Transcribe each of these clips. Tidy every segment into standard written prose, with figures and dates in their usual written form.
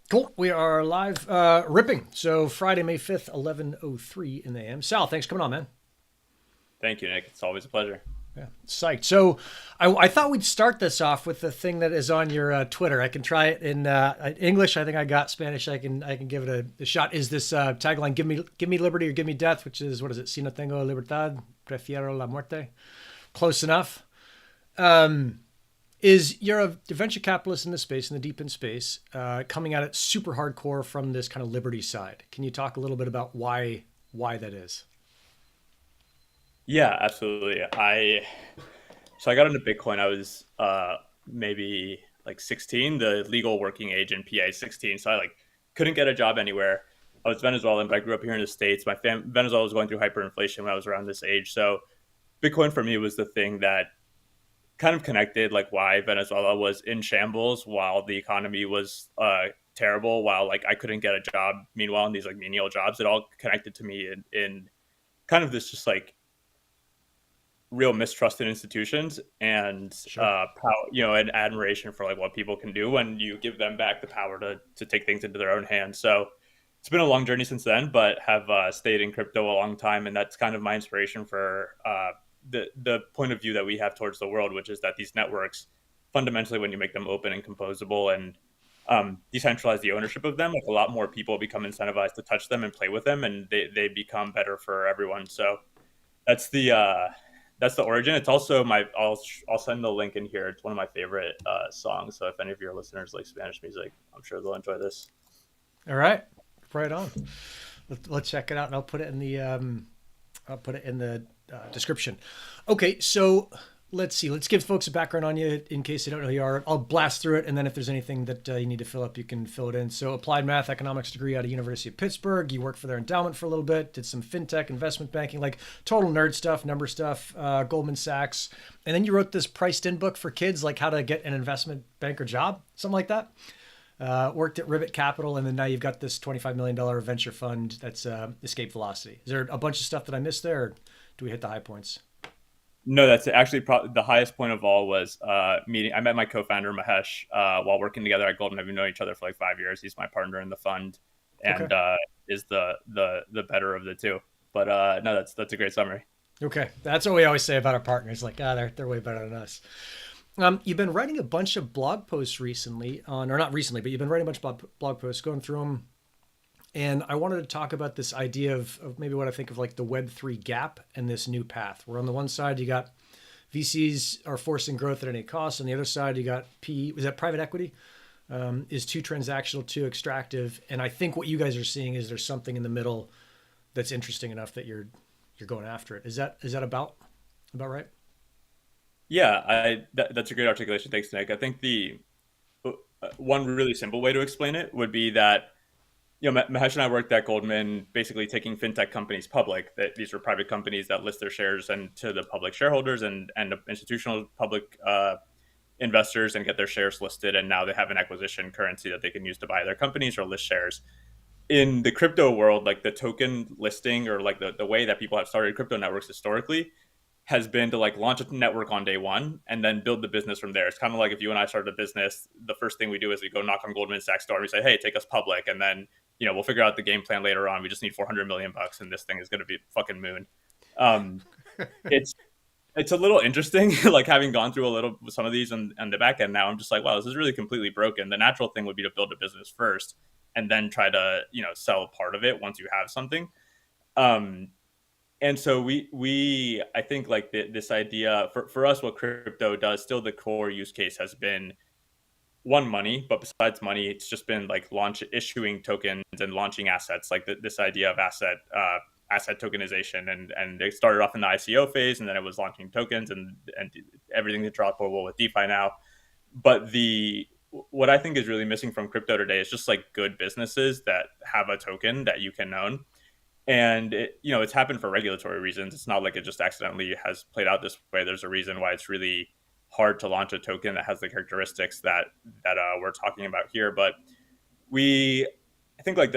Cool. We are live, ripping. So Friday, May 5th, 11:03 in the AM. Sal, thanks for coming on, man. Thank you, Nick. It's always a pleasure. Yeah, psyched. So I thought we'd start this off with the thing that is on your Twitter. I can try it in English. I think I got Spanish. I can give it a shot. Is this tagline "Give me liberty or give me death," which is what is it? Si no tengo libertad, prefiero la muerte. Close enough. Is you're a venture capitalist in the space, in the deep in space, coming at it super hardcore from this kind of liberty side. Can you talk a little bit about why that is? Yeah, absolutely. I got into Bitcoin. I was maybe like 16, the legal working age in PA 16. So I like couldn't get a job anywhere. I was Venezuelan, but I grew up here in the States. Venezuela was going through hyperinflation when I was around this age. So Bitcoin for me was the thing that kind of connected like why Venezuela was in shambles while the economy was terrible, while like I couldn't get a job. Meanwhile, in these like menial jobs, it all connected to me in kind of this just like real mistrust in institutions and Sure. power, and admiration for like what people can do when you give them back the power to take things into their own hands. So it's been a long journey since then, but have stayed in crypto a long time, and that's kind of my inspiration for the point of view that we have towards the world, which is that these networks, fundamentally, when you make them open and composable and decentralize the ownership of them, like a lot more people become incentivized to touch them and play with them, and they become better for everyone. So that's the uh, that's the origin. It's also I'll send the link in here. It's one of my favorite songs. So if any of your listeners like Spanish music, I'm sure they'll enjoy this. All right. Right on. Let's check it out, and I'll put it in the description. Okay, so let's see. Let's give folks a background on you in case they don't know who you are. I'll blast through it, and then if there's anything that you need to fill up, you can fill it in. So, applied math economics degree out of University of Pittsburgh. You worked for their endowment for a little bit. Did some fintech, investment banking, like total nerd stuff, number stuff. Goldman Sachs, and then you wrote this priced-in book for kids, like how to get an investment banker job, something like that. Worked at Rivet Capital, and then now you've got this $25 million venture fund that's Escape Velocity. Is there a bunch of stuff that I missed there, or do we hit the high points? No, that's actually the highest point of all was meeting. I met my co-founder Mahesh while working together at Golden. We've known each other for like 5 years. He's my partner in the fund, Okay. and is the better of the two. But no, that's a great summary. Okay. That's what we always say about our partners. Like, they're way better than us. You've been writing a bunch of blog posts recently on, or not recently, but you've been writing a bunch of blog posts, going through them. And I wanted to talk about this idea of maybe what I think of like the Web3 gap and this new path. Where on the one side, you got VCs are forcing growth at any cost. On the other side, you got PE, was that private equity? Is too transactional, too extractive. And I think what you guys are seeing is there's something in the middle that's interesting enough that you're going after it. Is that about right? Yeah, that's a great articulation. Thanks, Nick. I think the one really simple way to explain it would be that Mahesh and I worked at Goldman, basically taking fintech companies public. That these were private companies that list their shares and to the public shareholders and institutional public investors and get their shares listed. And now they have an acquisition currency that they can use to buy their companies or list shares. In the crypto world, like the token listing or like the way that people have started crypto networks historically has been to like launch a network on day one and then build the business from there. It's kind of like if you and I started a business, the first thing we do is we go knock on Goldman Sachs door and we say, "Hey, take us public," and then we'll figure out the game plan later on. We just need 400 million bucks, and this thing is going to be fucking moon. Um, it's it's a little interesting, like having gone through a little some of these on the back end. Now I'm just like, wow, this is really completely broken. The natural thing would be to build a business first and then try to sell part of it once you have something. Um, and so we I think like this idea for us, what crypto does, still the core use case has been one, money, but besides money, it's just been like launch issuing tokens and launching assets, like this idea of asset tokenization, and it started off in the ICO phase, and then it was launching tokens and everything that's interoperable with DeFi now. But the what I think is really missing from crypto today is just like good businesses that have a token that you can own, and it's happened for regulatory reasons. It's not like it just accidentally has played out this way. There's a reason why it's really hard to launch a token that has the characteristics that we're talking about here. But we I think like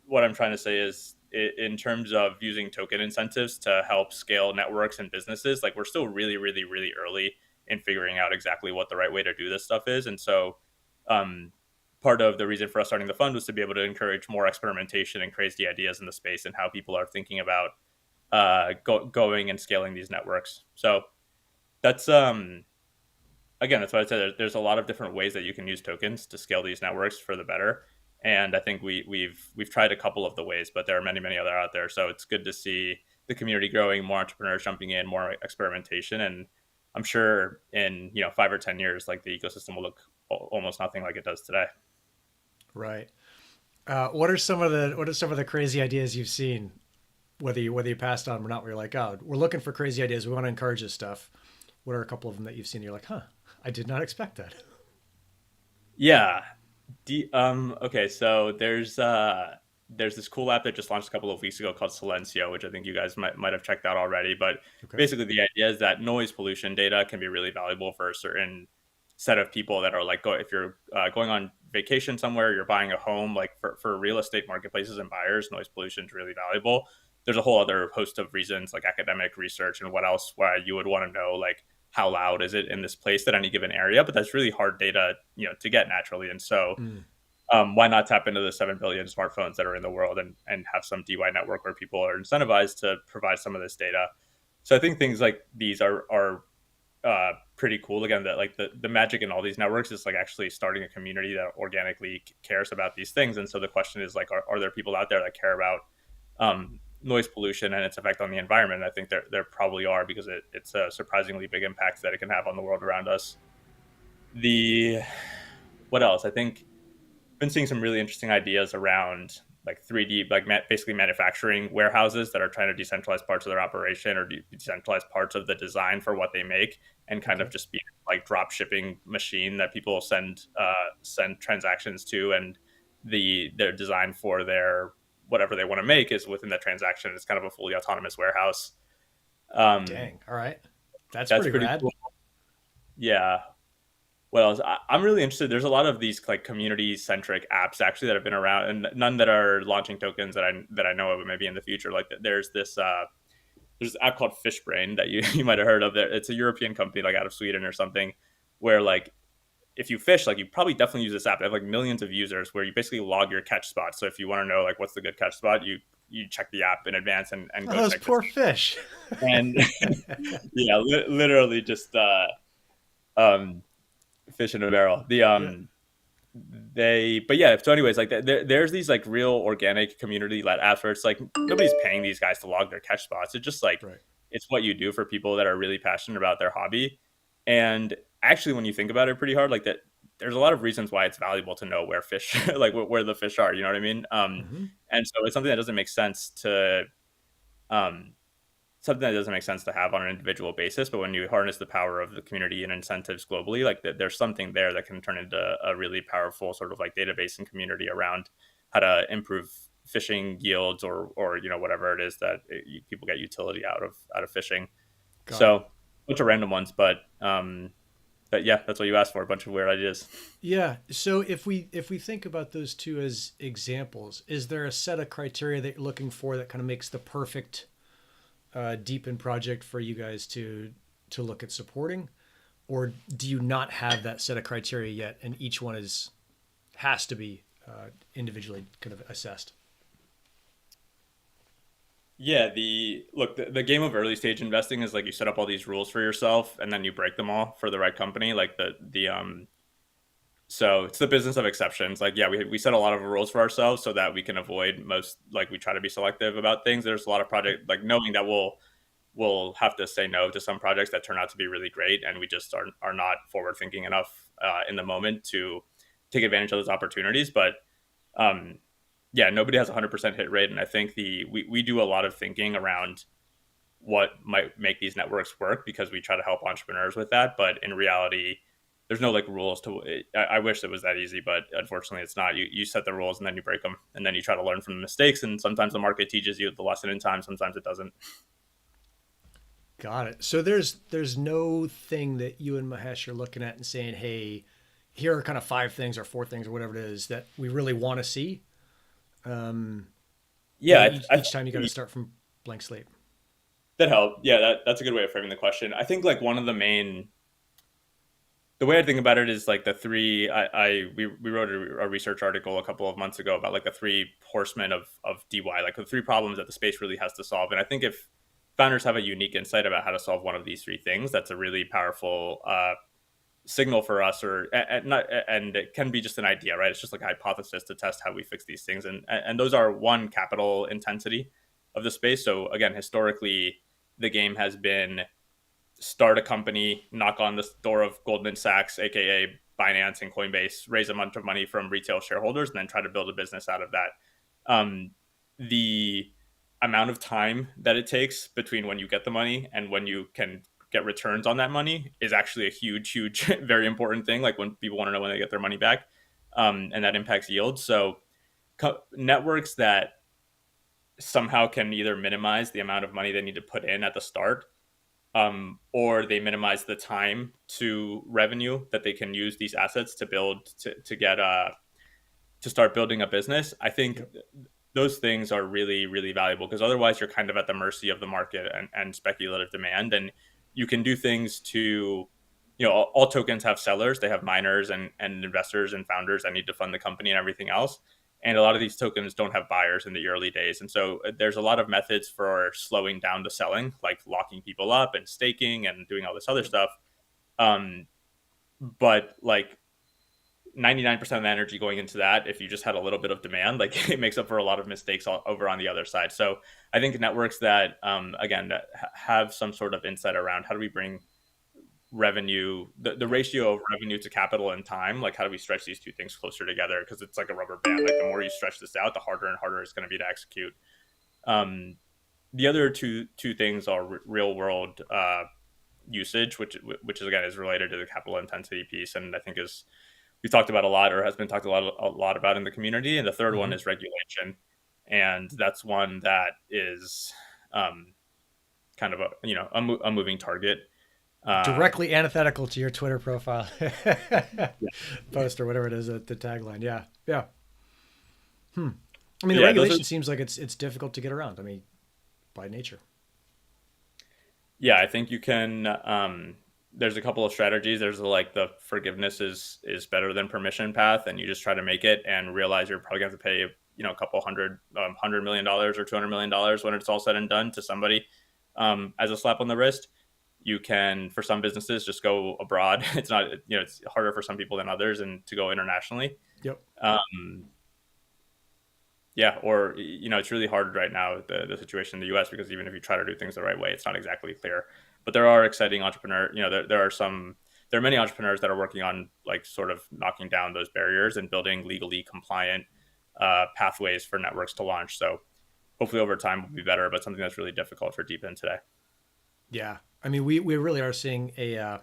what I'm trying to say is in terms of using token incentives to help scale networks and businesses, like we're still really really early in figuring out exactly what the right way to do this stuff is. And so um, part of the reason for us starting the fund was to be able to encourage more experimentation and crazy ideas in the space and how people are thinking about going and scaling these networks. So that's again, that's why I said there's a lot of different ways that you can use tokens to scale these networks for the better. And I think we've tried a couple of the ways, but there are many other out there. So it's good to see the community growing, more entrepreneurs jumping in, more experimentation, and I'm sure in 5 or 10 years, like the ecosystem will look almost nothing like it does today. Right. What are some of the crazy ideas you've seen, whether you passed on them or not? Where you're like, oh, we're looking for crazy ideas. We want to encourage this stuff. What are a couple of them that you've seen? You're like, huh, I did not expect that. Yeah. Okay, so there's this cool app that just launched a couple of weeks ago called Silencio, which I think you guys might have checked out already. But Okay. basically, the idea is that noise pollution data can be really valuable for a certain set of people that are like, if you're going on vacation somewhere, you're buying a home, like for real estate marketplaces and buyers, noise pollution is really valuable. There's a whole other host of reasons, like academic research and what else, why you would want to know, like how loud is it in this place at any given area. But that's really hard data, to get naturally. And so Mm, why not tap into the 7 billion smartphones that are in the world and have some DY network where people are incentivized to provide some of this data? So I think things like these are pretty cool. Again, that like the magic in all these networks is like actually starting a community that organically cares about these things. And so the question is like, are there people out there that care about noise pollution and its effect on the environment? And I think there probably are, because it's a surprisingly big impact that it can have on the world around us. The What else? I think been seeing some really interesting ideas around like 3D, like basically manufacturing warehouses that are trying to decentralize parts of their operation or decentralize parts of the design for what they make, and kind okay. of just be like drop shipping machine that people send transactions to, and their design for their whatever they want to make is within that transaction. It's kind of a fully autonomous warehouse. Um, Dang. All right. That's that's pretty pretty rad. cool. Yeah. What else? I'm really interested. There's a lot of these like community centric apps actually that have been around, and none that are launching tokens that I know of, but maybe in the future. Like there's this app called Fishbrain that you you might have heard of. There, it's a European company, like out of Sweden or something, where like if you fish, like you probably definitely use this app. They have like millions of users where you basically log your catch spot. So if you want to know like what's the good catch spot, you check the app in advance and Oh, go those check this. poor fish. And yeah, literally just um, fish in a barrel. Yeah. But yeah, so anyways, like there's these like real organic community led apps where it's like nobody's paying these guys to log their catch spots. It's just like Right. it's what you do for people that are really passionate about their hobby. And actually, when you think about it pretty hard, like that, there's a lot of reasons why it's valuable to know where fish, like where the fish are. You know what I mean? Hmm. And so it's something that doesn't make sense um, to have on an individual basis. But when you harness the power of the community and incentives globally, like there's something there that can turn into a really powerful sort of like database and community around how to improve fishing yields or whatever it is that people get utility out of fishing. Got So it. a bunch of random ones, but yeah, that's what you asked for, a bunch of weird ideas. Yeah. So if we think about those two as examples, is there a set of criteria that you're looking for that kind of makes the perfect DePIN project for you guys to look at supporting, or do you not have that set of criteria yet, and each one has to be individually kind of assessed? Yeah, the game of early stage investing is like you set up all these rules for yourself and then you break them all for the right company. Like the so it's the business of exceptions. Like yeah, we set a lot of rules for ourselves so that we can avoid most, like we try to be selective about things. There's a lot of Right. project, like knowing that we'll have to say no to some projects that turn out to be really great, and we just are not forward thinking enough in the moment to take advantage of those opportunities. But um, yeah, nobody has a 100% hit rate, and I think we do a lot of thinking around what might make these networks work because we try to help entrepreneurs with that. But in reality, there's no like rules to it. I wish it was that easy, but unfortunately it's not. You set the rules and then you break them, and then you try to learn from the mistakes, and sometimes the market teaches you the lesson in time, sometimes it doesn't. Got it. So there's no thing that you and Mahesh are looking at and saying, hey, here are kind of five things or four things or whatever it is that we really want to see. Um, Yeah, I each time you got to think start from blank slate. that helped. Yeah, that's a good way of framing the question. I think like one of the main the way I think about it is like the three. We wrote a research article a couple of months ago about like the three horsemen of DY, like the three problems that the space really has to solve. And I think if founders have a unique insight about how to solve one of these three things, that's a really powerful signal for us, or and it can be just an idea, right? It's just like a hypothesis to test how we fix these things, and those are one, capital intensity of the space. So again, historically, the game has been start a company, knock on the door of Goldman Sachs, aka Binance and Coinbase, raise a bunch of money from retail shareholders, and then try to build a business out of that. Um, the amount of time that it takes between when you get the money and when you can get returns on that money is actually a huge, very important thing. Like when people want to know when they get their money back, and that impacts yield. So networks that somehow can either minimize the amount of money they need to put in at the start, or they minimize the time to revenue that they can use these assets to build to get to start building a business. I think Yep. those things are really, really valuable, because otherwise you're kind of at the mercy of the market and speculative demand. And you can do things to, all tokens have sellers, they have miners and investors and founders that need to fund the company and everything else. And a lot of these tokens don't have buyers in the early days. And so there's a lot of methods for slowing down the selling, like locking people up and staking and doing all this other Yep. stuff. Um, but like 99% of the energy going into that, if you just had a little bit of demand, like it makes up for a lot of mistakes over on the other side. So I think networks that, again, that have some sort of insight around how do we bring revenue, the ratio of revenue to capital and time, like how do we stretch these two things closer together? Because it's like a rubber band. Like the more you stretch this out, the harder and harder it's going to be to execute. Um, the other two things are real world usage, which is again is related to the capital intensity piece, and I think is we've talked about a lot, or has been talked a lot about in the community. And the third one Mm-hmm. is regulation, and that's one that is kind of a moving target. Uh, Directly antithetical to your Twitter profile yeah, post or whatever it is, the tagline. Yeah, yeah. I mean, the yeah, those are regulation seems like it's difficult to get around. I mean, by nature. yeah. I think you can. There's a couple of strategies. There's like the forgiveness is better than permission path, and you just try to make it and realize you're probably going to have to pay a couple $100 million or $200 million when it's all said and done to somebody, as a slap on the wrist. You can, for some businesses, just go abroad. It's not, it's harder for some people than others, and to go internationally. Yep. Um, yeah, or it's really hard right now, the situation in the U.S., because even if you try to do things the right way, it's not exactly clear. But there are exciting entrepreneurs. There are many entrepreneurs that are working on like sort of knocking down those barriers and building legally compliant pathways for networks to launch. So hopefully over time will be better, but something that's really difficult for DePIN today. Yeah. I mean, we really are seeing a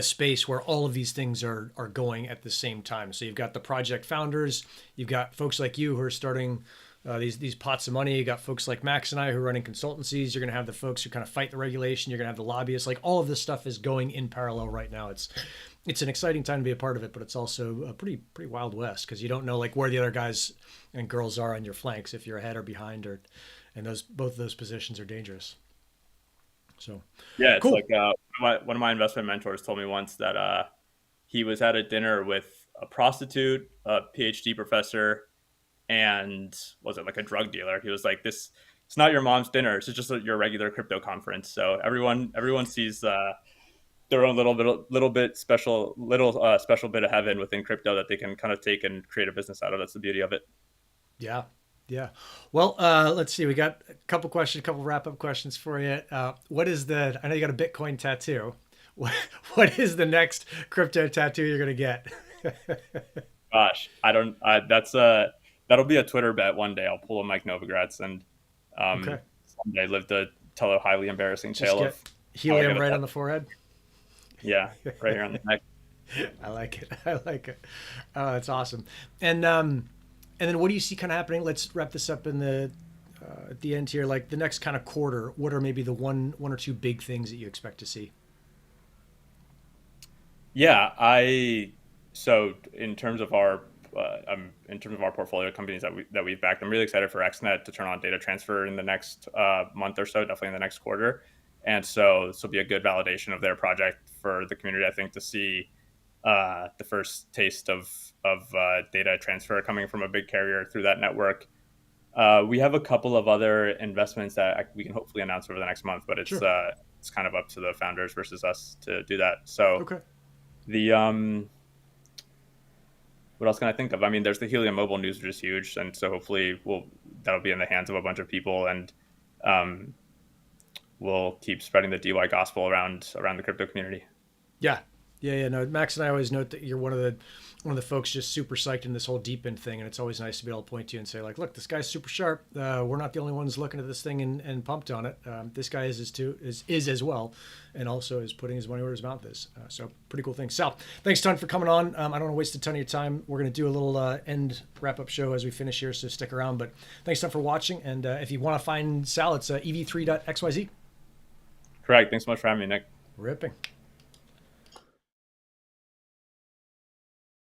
space where all of these things are going at the same time. So you've got the project founders, you've got folks like you who are starting these pots of money. You got folks like Max and I who are running consultancies. You're going to have the folks who kind of fight the regulation. You're going to have the lobbyists. Like all of this stuff is going in parallel right now. It's an exciting time to be a part of it, but it's also a pretty wild west because you don't know like where the other guys and girls are on your flanks if you're ahead or behind, or and those both of those positions are dangerous. So Yeah, it's cool. like one of my investment mentors told me once that he was at a dinner with a prostitute, a PhD professor, and was it like a drug dealer? He was like, "This it's not your mom's dinner. It's just your regular crypto conference." So everyone sees their own little bit special bit of heaven within crypto that they can kind of take and create a business out of. That's the beauty of it. Yeah. Yeah. Well, let's see. We got a couple questions, a couple wrap up questions for you. What is I know you got a Bitcoin tattoo. What, what is the next crypto tattoo you're going to get? Gosh, I don't. That'll be a Twitter bet one day. I'll pull a Mike Novogratz and Okay. someday live to tell a highly embarrassing Just tale of get how I got helium a right tattoo. on the forehead. Yeah, right here on the neck. I like it. I like it. Oh, that's awesome. And then what do you see kind of happening? Let's wrap this up in the at the end here. Like the next kind of quarter, what are maybe the one or two big things that you expect to see? Yeah, I so in terms of our portfolio companies that we've backed, I'm really excited for XNet to turn on data transfer in the next month or so, definitely in the next quarter. And so this will be a good validation of their project for the community, I think, to see. the first taste of data transfer coming from a big carrier through that network. We have a couple of other investments that we can hopefully announce over the next month, but Sure. it's kind of up to the founders versus us to do that. So Okay. the what else can I think of? I mean, there's the Helium mobile news, which is huge, and so hopefully that'll be in the hands of a bunch of people, and um, we'll keep spreading the DY gospel around the crypto community. Yeah. Yeah. No, Max and I always note that you're one of the folks just super psyched in this whole DePIN thing, and it's always nice to be able to point to you and say, like, look, this guy's super sharp. We're not the only ones looking at this thing and pumped on it. This guy is as well, and also is putting his money where his mouth is. So pretty cool thing. Sal, thanks a ton for coming on. I don't want to waste a ton of your time. We're going to do a little end wrap up show as we finish here, so stick around. But thanks a ton for watching, and if you want to find Sal, it's ev3.xyz. Correct. Thanks so much for having me, Nick. Ripping.